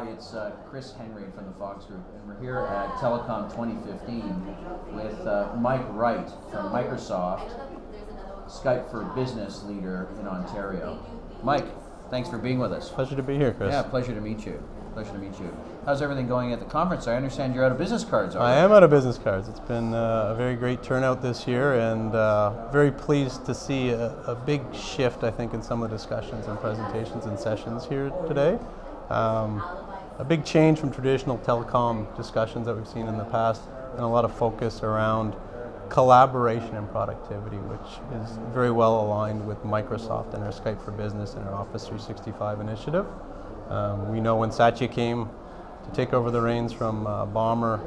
Hi, it's Chris Henry from the Fox Group, and we're here at Telecom 2015 with Mike Wright from Microsoft, Skype for Business leader in Ontario. Mike, thanks for being with us. Pleasure to be here, Chris. Yeah, pleasure to meet you. Pleasure to meet you. How's everything going at the conference? I understand you're out of business cards already. I am out of business cards. It's been a very great turnout this year, and very pleased to see a big shift, I think, in some of the discussions and presentations and sessions here today. A big change from traditional telecom discussions that we've seen in the past, and a lot of focus around collaboration and productivity, which is very well aligned with Microsoft and our Skype for Business and our Office 365 initiative. We know when Satya came to take over the reins from Bomber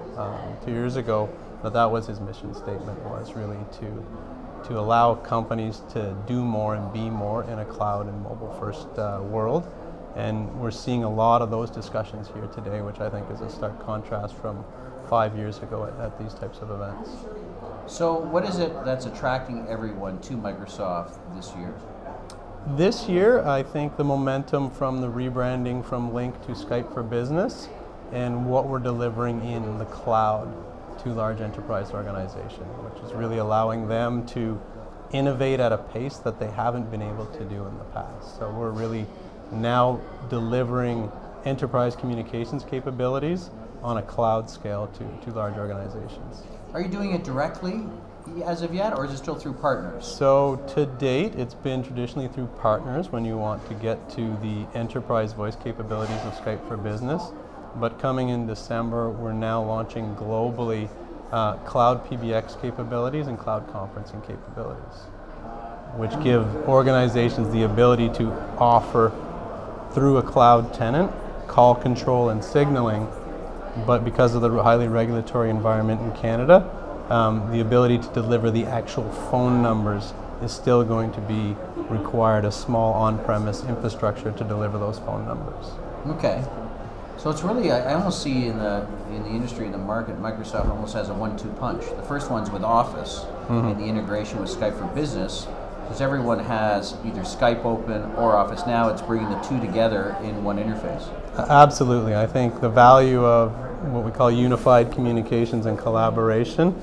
2 years ago, that was his mission statement, was really to allow companies to do more and be more in a cloud and mobile first world. And we're seeing a lot of those discussions here today, which I think is a stark contrast from 5 years ago at these types of events. So what is it that's attracting everyone to Microsoft this year? This year, I think the momentum from the rebranding from Link to Skype for Business and what we're delivering in the cloud to large enterprise organizations, which is really allowing them to innovate at a pace that they haven't been able to do in the past. So we're really now delivering enterprise communications capabilities on a cloud scale to large organizations. Are you doing it directly as of yet, or is it still through partners? So to date, it's been traditionally through partners when you want to get to the enterprise voice capabilities of Skype for Business. But coming in December, we're now launching globally cloud PBX capabilities and cloud conferencing capabilities, which give organizations the ability to offer through a cloud tenant call control and signaling, but because of the highly regulatory environment in Canada, the ability to deliver the actual phone numbers is still going to be required, a small on-premise infrastructure to deliver those phone numbers. Okay. So it's really, I almost see in the industry, in the market, Microsoft almost has a 1-2 punch. The first one's with Office and the integration with Skype for Business, because everyone has either Skype open or Office. Now it's bringing the two together in one interface. Absolutely. I think the value of what we call unified communications and collaboration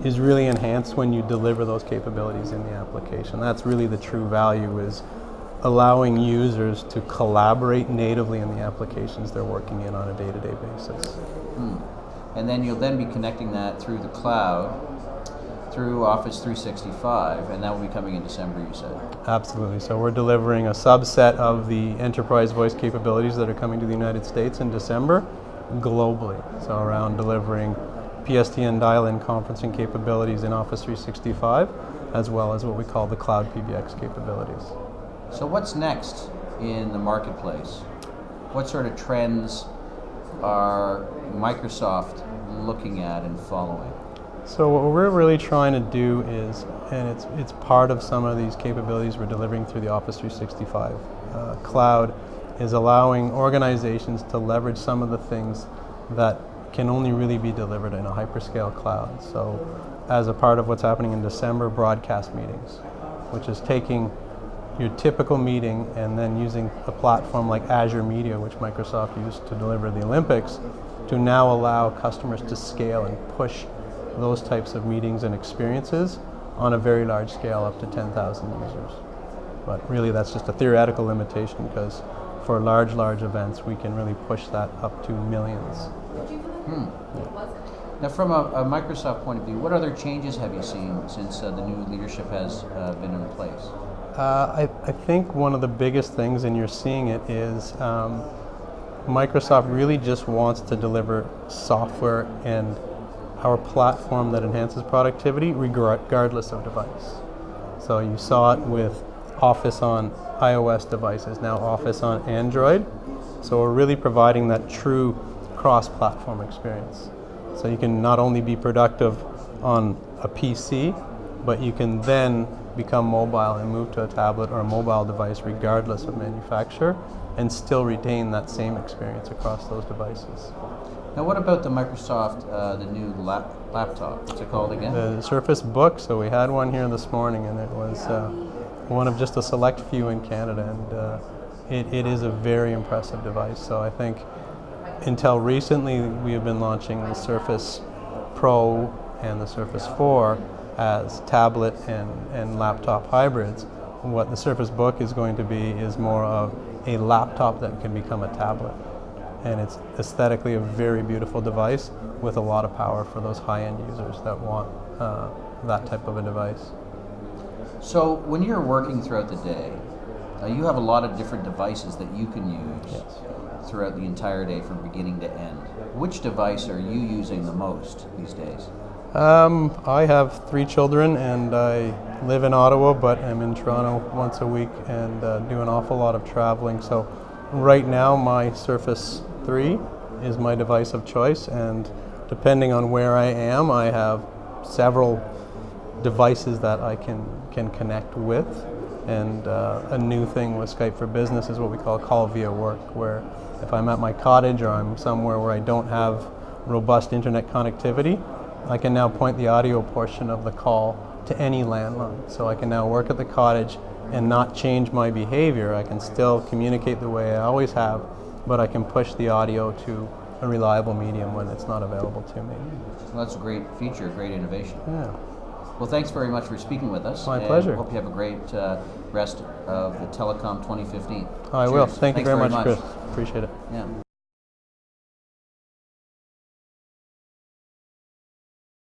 is really enhanced when you deliver those capabilities in the application. That's really the true value, is allowing users to collaborate natively in the applications they're working in on a day-to-day basis. And then you'll then be connecting that through the cloud, through Office 365, and that will be coming in December, you said. Absolutely. So we're delivering a subset of the enterprise voice capabilities that are coming to the United States in December globally. So around delivering PSTN dial-in conferencing capabilities in Office 365, as well as what we call the cloud PBX capabilities. So what's next in the marketplace? What sort of trends are Microsoft looking at and following? So what we're really trying to do is, and it's part of some of these capabilities we're delivering through the Office 365 cloud, is allowing organizations to leverage some of the things that can only really be delivered in a hyperscale cloud. So as a part of what's happening in December, broadcast meetings, which is taking your typical meeting and then using a platform like Azure Media, which Microsoft used to deliver the Olympics, to now allow customers to scale and push those types of meetings and experiences on a very large scale, up to 10,000 users. But really that's just a theoretical limitation, because for large events we can really push that up to millions. Now from a Microsoft point of view, what other changes have you seen since the new leadership has been in place? I think one of the biggest things, and you're seeing it, is Microsoft really just wants to deliver software and our platform that enhances productivity regardless of device. So you saw it with Office on iOS devices, now Office on Android. So we're really providing that true cross-platform experience. So you can not only be productive on a PC, but you can then become mobile and move to a tablet or a mobile device regardless of manufacturer, and still retain that same experience across those devices. Now what about the Microsoft, the new laptop? What's it called again? The Surface Book. So we had one here this morning, and it was one of just a select few in Canada, and it is a very impressive device. So I think until recently, we have been launching the Surface Pro and the Surface 4 as tablet and laptop hybrids. What the Surface Book is going to be is more of a laptop that can become a tablet. And it's aesthetically a very beautiful device with a lot of power for those high-end users that want that type of a device. So when you're working throughout the day, you have a lot of different devices that you can use. Yes. Throughout the entire day from beginning to end. Which device are you using the most these days? I have 3 children and I live in Ottawa, but I'm in Toronto once a week and do an awful lot of traveling. So right now my Surface 3 is my device of choice, and depending on where I am, I have several devices that I can connect with. And a new thing with Skype for Business is what we call call via work, where if I'm at my cottage or I'm somewhere where I don't have robust internet connectivity, I can now point the audio portion of the call to any landline. So I can now work at the cottage and not change my behavior. I can still communicate the way I always have, but I can push the audio to a reliable medium when it's not available to me. Well, that's a great feature, great innovation. Yeah. Well, thanks very much for speaking with us. My pleasure. Hope you have a great rest of the Telecom 2015. I will. Cheers. Thank you Thanks very much, Chris. Appreciate it. Yeah.